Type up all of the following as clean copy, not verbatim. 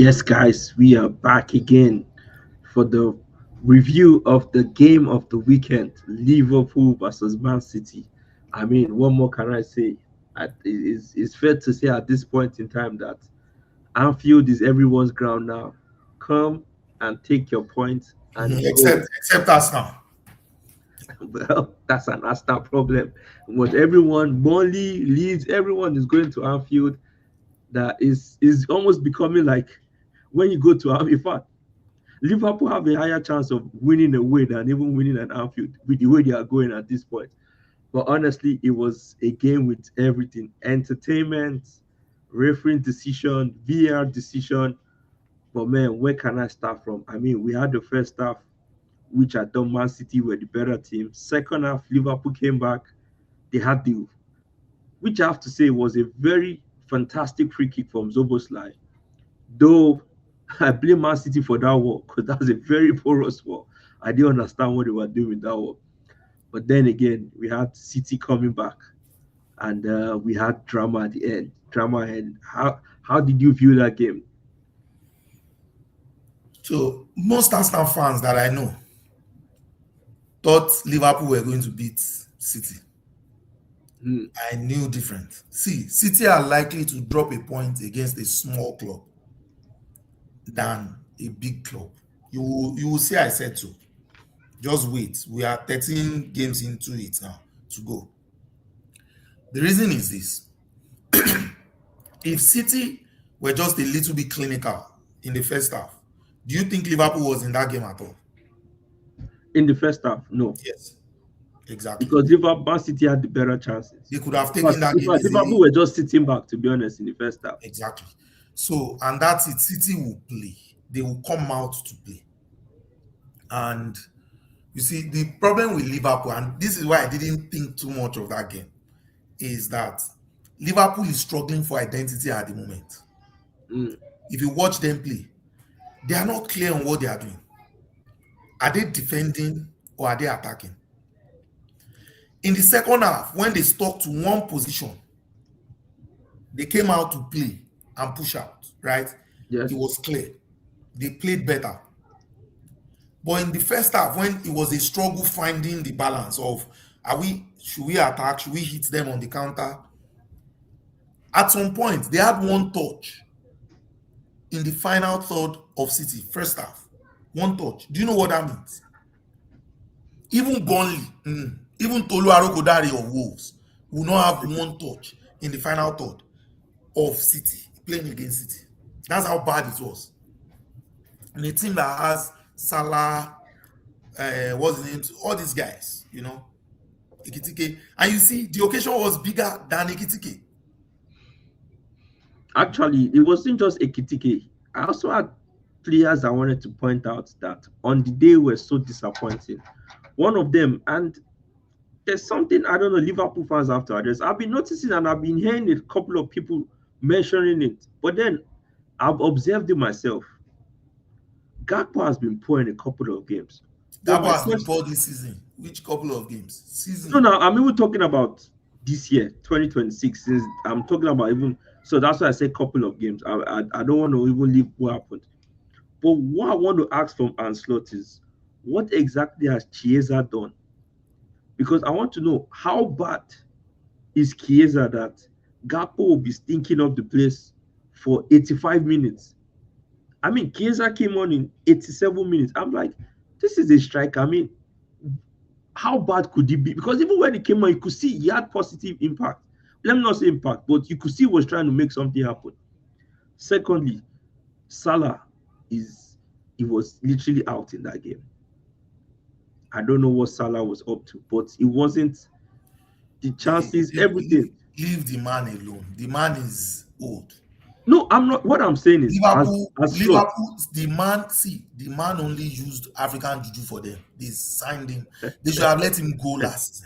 Yes, guys, we are back again for the review of the game of the weekend, Liverpool versus Man City. I mean, what more can I say? It's fair to say at this point in time that Anfield is everyone's ground now. Come and take your points and go. Except us now. Well, that's an Arsenal problem. But everyone, Burnley, Leeds, everyone is going to Anfield. That is almost becoming like when you go to Anfield. In fact, Liverpool have a higher chance of winning away than even winning at Anfield with the way they are going at this point. But honestly, it was a game with everything: entertainment, refereeing decision, VR decision. But man, where can I start from? I mean, we had the first half, which I thought Man City were the better team. Second half, Liverpool came back. They had the, which I have to say was a very fantastic free kick from Zoboslai. Though I blame Man City for that one because that was a very porous one. I didn't understand what they were doing with that one. But then again, we had City coming back, and we had drama at the end. Drama and how did you view that game? So most Arsenal fans that I know thought Liverpool were going to beat City. Hmm. I knew different. See, City are likely to drop a point against a small club than a big club. You will see I said so. Just wait. We are 13 games into it now to go. The reason is this. If City were just a little bit clinical in the first half, do you think Liverpool was in that game at all? In the first half, no, Yes, exactly. because Liverpool Man City had the better chances. They could have But taken that game Liverpool easily. were just sitting back, to be honest, in the first half. Exactly. So, and that's it. City will play. They will come out to play. And you see, the problem with Liverpool, and this is why I didn't think too much of that game, is that Liverpool is struggling for identity at the moment. Mm. If you watch them play, they are not clear on what they are doing. Are they defending or are they attacking? In the second half, when they stuck to one position, they came out to play and push out, right? It Yes. was clear. They played better. But in the first half, when it was a struggle finding the balance of should we attack, should we hit them on the counter? At some point, they had one touch in the final third of City, first half. One touch. Do you know what that means? Even Burnley, even Tolu Arokodare of Wolves will not have one touch in the final third of City, playing against City. That's how bad it was. And a team that has Salah, what's the name? All these guys, Ekitike. And you see, the occasion was bigger than Ekitike. Actually, it wasn't just Ekitike. I also had players I wanted to point out that on the day were so disappointing. One of them, and there's something I don't know, Liverpool fans have to address. I've been noticing and I've been hearing a couple of people mentioning it, but then I've observed it myself. Gakpo has been poor in a couple of games. But Gabo my has been question, poor this season. Which couple of games? no, Season. no, I'm even talking about this year, 2026. Since I'm talking about even, so that's why I say couple of games. I don't want to even leave what happened. But what I want to ask from Anslot is, what exactly has Chiesa done? Because I want to know how bad is Chiesa that Gakpo will be stinking up the place for 85 minutes. I mean, Chiesa came on in 87 minutes. I'm like, this is a strike. I mean, how bad could it be? Because even when he came on, you could see he had positive impact. Let me not say impact, but you could see he was trying to make something happen. Secondly, Salah is he was literally out in that game. I don't know what Salah was up to, but it wasn't the chances, everything. Leave the man alone. The man is old. No, I'm not. What I'm saying is, as slot. The man only used African juju for them. They signed him. They should have let him go last.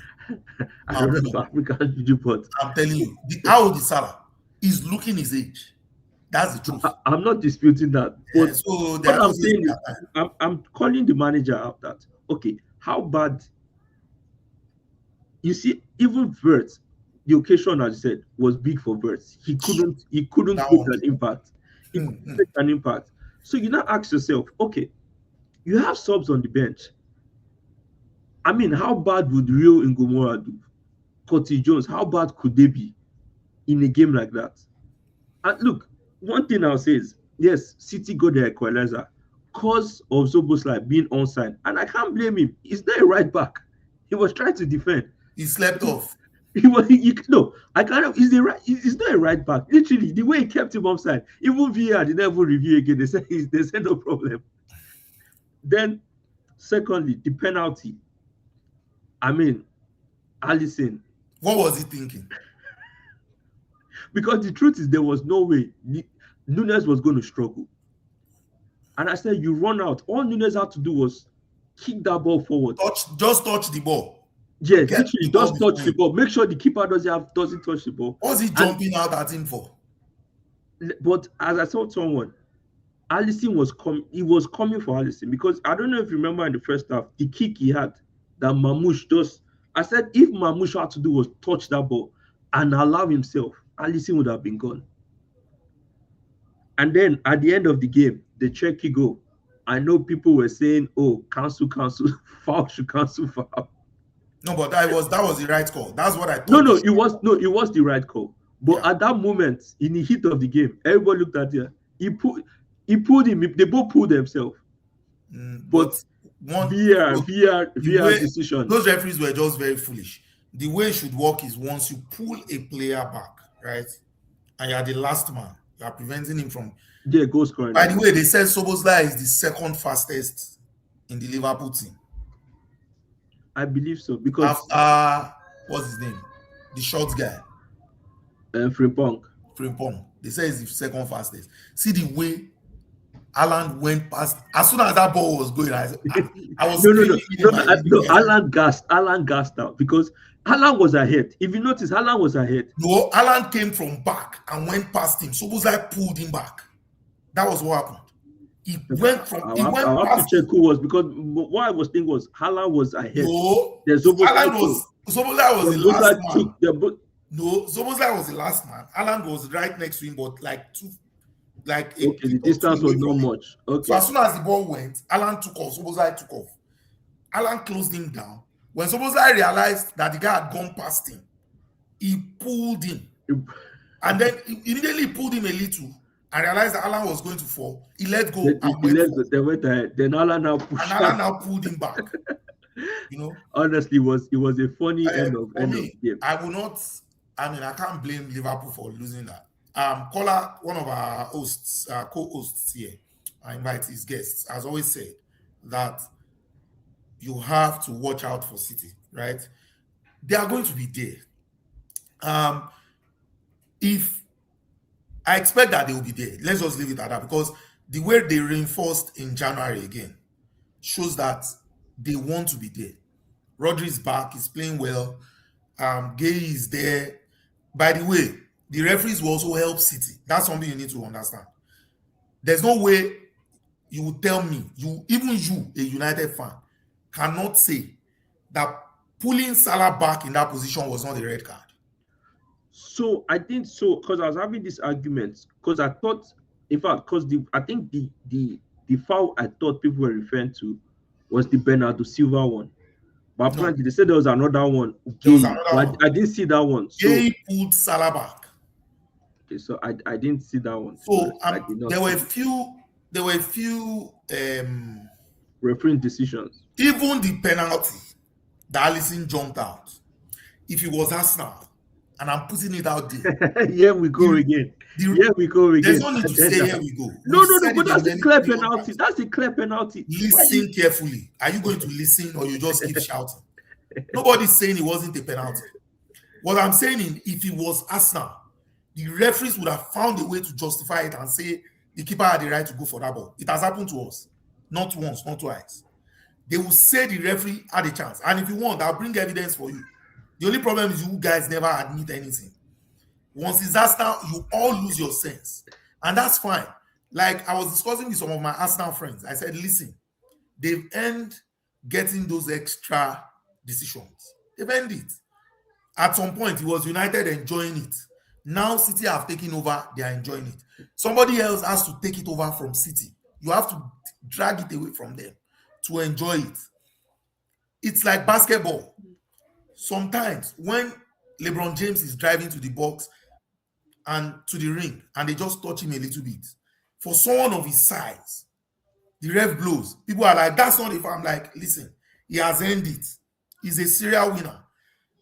I My don't know opinion. about African Juju, but I'm telling you. How old is Salah? He's looking his age. That's the truth. I'm not disputing that. But So they what are I'm just wasting saying is, their time. I'm calling the manager out that, okay, how bad, you see, even Vert, the occasion, as you said, was big for Vert. He couldn't That make one. an impact. He could make an impact. So you now ask yourself, okay, you have subs on the bench. I mean, how bad would Rio Ngomora do? Curtis Jones, how bad could they be in a game like that? And look, one thing I'll say is, yes, City got the equalizer cause of Zoboslai being onside, and I can't blame him. He's not a right back. He was trying to defend. He slept off. He was no. I kind of he's the right. He's not a right back. Literally, the way he kept him offside, even VAR did never review again. They said no problem. Then, secondly, the penalty. I mean, Allison. What was he thinking? Because the truth is, there was no way Nunes was going to struggle. And I said, you run out. All Nunes had to do was kick that ball forward. Just touch the ball. Yes, literally, just touch the ball. Make sure the keeper doesn't touch the ball. What's he jumping out at him for? But as I told someone, Allison was coming for Allison, because I don't know if you remember in the first half, the kick he had that Mamouche just. I said if Mamouche had to do was touch that ball and allow himself, Allison would have been gone. And then at the end of the game, the Cherki goal. I know people were saying, "Oh, cancel, foul should cancel foul." No, but that was the right call. That's what I thought. No, it was the right call. But at that moment, in the heat of the game, everybody looked at him. He pulled him. They both pulled themselves. But VR decision. Those referees were just very foolish. The way it should work is once you pull a player back, right, and you're the last man, you are preventing him from goal scoring. By the way, they said Szoboszlai is the second fastest in the Liverpool team. I believe so, because after what's his name, the short guy, Frimpong. They say he's the second fastest. See the way Haaland went past. As soon as that ball was going, I was no. Haaland gassed out, because Haaland was ahead. If you notice, Haaland was ahead. No, Haaland came from back and went past him. Szoboszlai pulled him back. That was what happened. He went from. I have to check who was, because what I was thinking was Haaland was ahead. No, Szoboszlai was the last man. No, Szoboszlai was the last man. Haaland was right next to him, but the distance was not much. Okay. So as soon as the ball went, Haaland took off. Szoboszlai took off. Haaland closed him down. When Szoboszlai realized that the guy had gone past him, he pulled him, and then immediately pulled him a little. I realized that Haaland was going to fall. He let go. They went ahead. Then Haaland now pushed. And Haaland now pulled him back. Honestly, it was a funny end of game. I will not. I mean, I can't blame Liverpool for losing that. Kola, one of our hosts, co-hosts here, I invite his guests, has always said that you have to watch out for City, right? They are going to be there. If I expect that they will be there, let's just leave it at that, because the way they reinforced in January again shows that they want to be there. Rodri is back, he's playing well. Gay is there. By the way, the referees will also help City. That's something you need to understand. There's no way you will tell me, even you, a United fan, cannot say that pulling Salah back in that position was not a red card. So I think so, because I was having this argument, because I thought, in fact, because I think the foul I thought people were referring to was the Bernardo Silva one. But apparently they said there was another one. I didn't see that one. So they pulled Salah back. Okay, so I didn't see that one. So there were a few refereeing decisions. Even the penalty that Alisson jumped out. If it was Arsenal, and I'm putting it out there. Here we go again. There's no need to say here we go. No, but that's a clear penalty. That's a clear penalty. Listen carefully. Are you going to listen, or you just keep shouting? Nobody's saying it wasn't a penalty. What I'm saying is, if it was Arsenal, the referees would have found a way to justify it and say the keeper had the right to go for that ball. It has happened to us. Not once, not twice. They will say the referee had a chance. And if you want, I'll bring evidence for you. The only problem is you guys never admit anything. Once it's Arsenal, you all lose your sense. And that's fine. Like I was discussing with some of my Arsenal friends. I said, listen, they've earned getting those extra decisions. They've earned it. At some point, it was United enjoying it. Now City have taken over, they are enjoying it. Somebody else has to take it over from City. You have to drag it away from them to enjoy it. It's like basketball. Sometimes when LeBron James is driving to the box and to the ring and they just touch him a little bit, for someone of his size, the ref blows. People are like, that's not if I'm like, listen, he has earned it. He's a serial winner.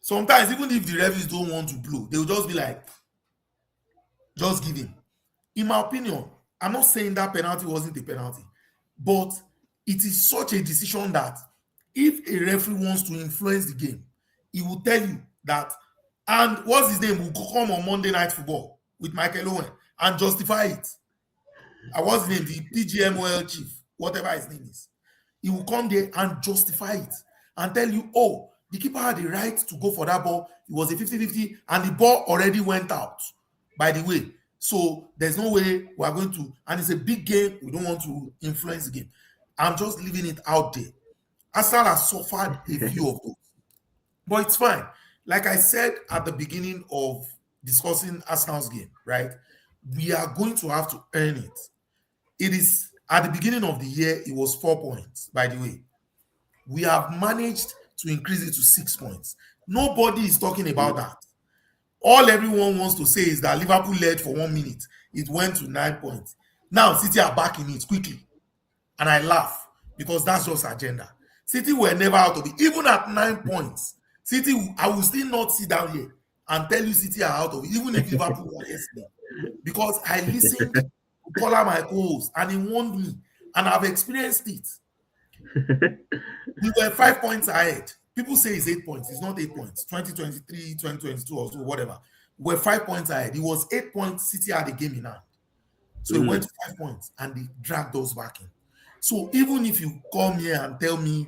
Sometimes, even if the referees don't want to blow, they'll just be like, just give him. In my opinion, I'm not saying that penalty wasn't a penalty, but it is such a decision that if a referee wants to influence the game, he will tell you that, and what's his name will come on Monday Night Football with Michael Owen and justify it. And what's his name? The PGMOL chief, whatever his name is. He will come there and justify it and tell you, oh, the keeper had the right to go for that ball. It was a 50-50 and the ball already went out, by the way. So there's no way we are going to, and it's a big game. We don't want to influence the game. I'm just leaving it out there. Arsenal has suffered a few of those, but it's fine. Like I said at the beginning of discussing Arsenal's game, right? We are going to have to earn it. It is at the beginning of the year, it was 4 points, by the way. We have managed to increase it to 6 points. Nobody is talking about that. All everyone wants to say is that Liverpool led for 1 minute. It went to 9 points. Now City are back in it quickly. And I laugh because that's just agenda. City were never out of it. Even at 9 points, City, I will still not sit down here and tell you City are out of it, even if Liverpool were yesterday. Because I listened to Kola my co-host and he warned me. And I've experienced it. We were 5 points ahead. People say it's 8 points. It's not 8 points. 2023, 2022 or so, whatever. We're 5 points ahead. It was 8 points. City had the game in hand. So it went to 5 points and they dragged us back in. So even if you come here and tell me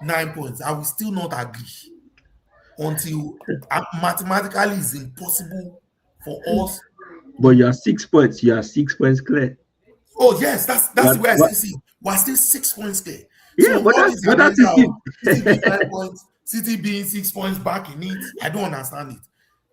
9 points, I will still not agree until mathematically it's impossible for us. But you are 6 points. You are 6 points clear. Oh, yes, that's the way I still see it. We're still 6 points clear. Yeah, So but all that's this but that is agenda of City being 9 it. points, City being 6 points back in it, I don't understand it.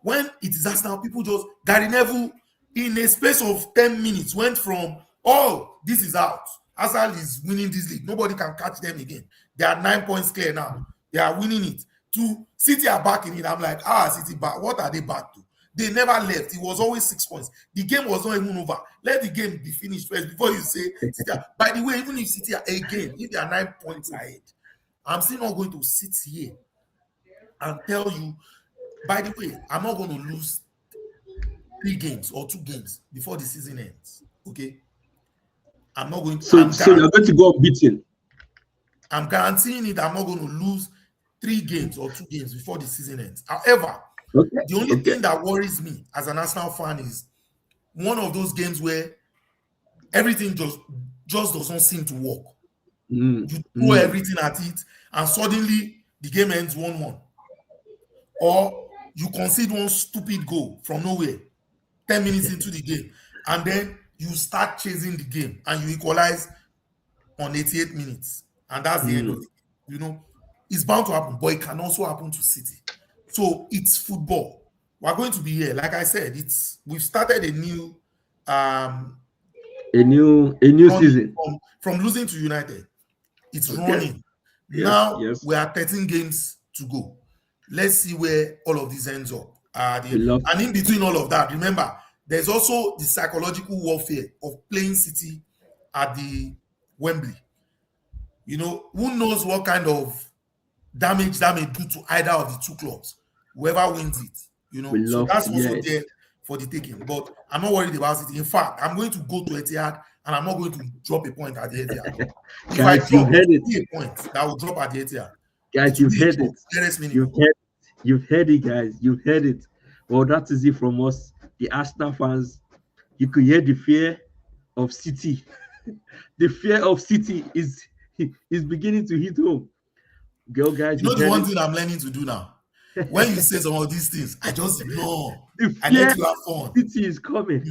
When it is Arsenal, people just Gary Neville in a space of 10 minutes went from, oh, this is out. Arsenal is winning this league. Nobody can catch them again. They are 9 points clear now. They are winning it. To City are back in it. I'm like, City back. What are they back to? They never left. It was always 6 points. The game was not even over. Let the game be finished first before you say City. By the way, even if City are again, if they are 9 points ahead, I'm still not going to sit here and tell you, by the way, I'm not going to lose 3 games or 2 games before the season ends. Okay? I'm not going to. So you're going to go unbeaten. I'm guaranteeing it. I'm not going to lose 3 games or 2 games before the season ends. However, the only thing that worries me as an Arsenal fan is one of those games where everything just doesn't seem to work. You throw everything at it, and suddenly the game ends 1-1. Or you concede one stupid goal from nowhere, 10 minutes into the game, and then you start chasing the game and you equalize on 88 minutes. And that's the end of it. It's bound to happen, but it can also happen to City. So it's football. We're going to be here. Like I said, we've started a new season from losing to United. It's running. Now we are 13 games to go. Let's see where all of this ends up. And in between all of that, remember, there's also the psychological warfare of playing City at the Wembley. Who knows what kind of damage that may do to either of the two clubs, whoever wins it. So that's also there for the taking. But I'm not worried about it. In fact, I'm going to go to Etihad and I'm not going to drop a point at the Etihad. If guys, I drop a point that will drop at the Etihad. Guys, you've heard it. You've heard it, guys. You've heard it. Well, that is it from us, the Arsenal fans. You could hear the fear of City. The fear of City is beginning to hit home. Girl, guys, the one thing I'm learning to do now. When you say some of these things, I just ignore. I let you have fun. City is coming.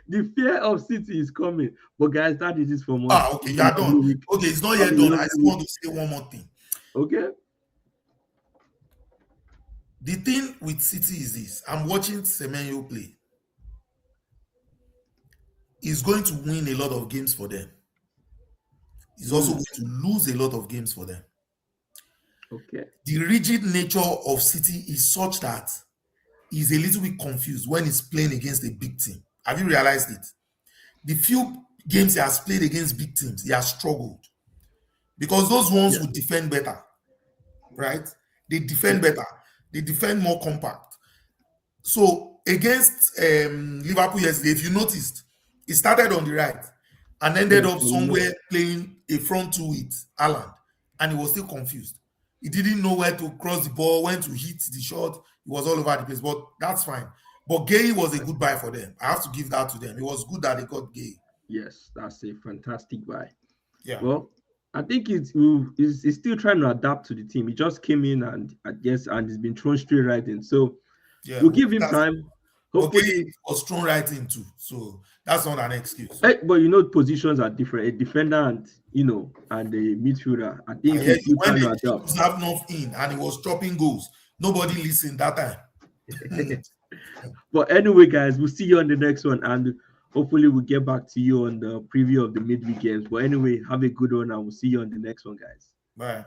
The fear of City is coming. But guys, that is it from us. Okay, you are done. Okay, it's not yet done. I just want to say one more thing. Okay. The thing with City is this: I'm watching Semenyo play. He's going to win a lot of games for them. He's also Mm, going to lose a lot of games for them. okay. The rigid nature of City is such that he's a little bit confused when he's playing against a big team. Have you realized it? The few games he has played against big teams, he has struggled because those ones Yes. would defend better, right? They defend Yes. better, they defend more compact. So against Liverpool yesterday, if you noticed, he started on the right and ended Yes. up We know. somewhere playing a front two with Haaland, and he was still confused. He didn't know where to cross the ball, when to hit the shot. He was all over the place, but that's fine. But Gay was a good buy for them. I have to give that to them. It was good that they got Gay. Yes, that's a fantastic buy. Yeah, Well, I think it's still trying to adapt to the team. He just came in and I guess and he's been thrown straight right in. So yeah. we'll give him time. But Gay Hopefully, was thrown right into, so that's not an excuse. but positions are different. A defender and and a midfielder. I I think hear he's you. still When trying they to did adapt. have enough in and he was chopping goals, nobody listened that time. But anyway, guys, we'll see you on the next one, and hopefully we'll get back to you on the preview of the midweek games. But anyway, have a good one, and we'll see you on the next one, guys. Bye.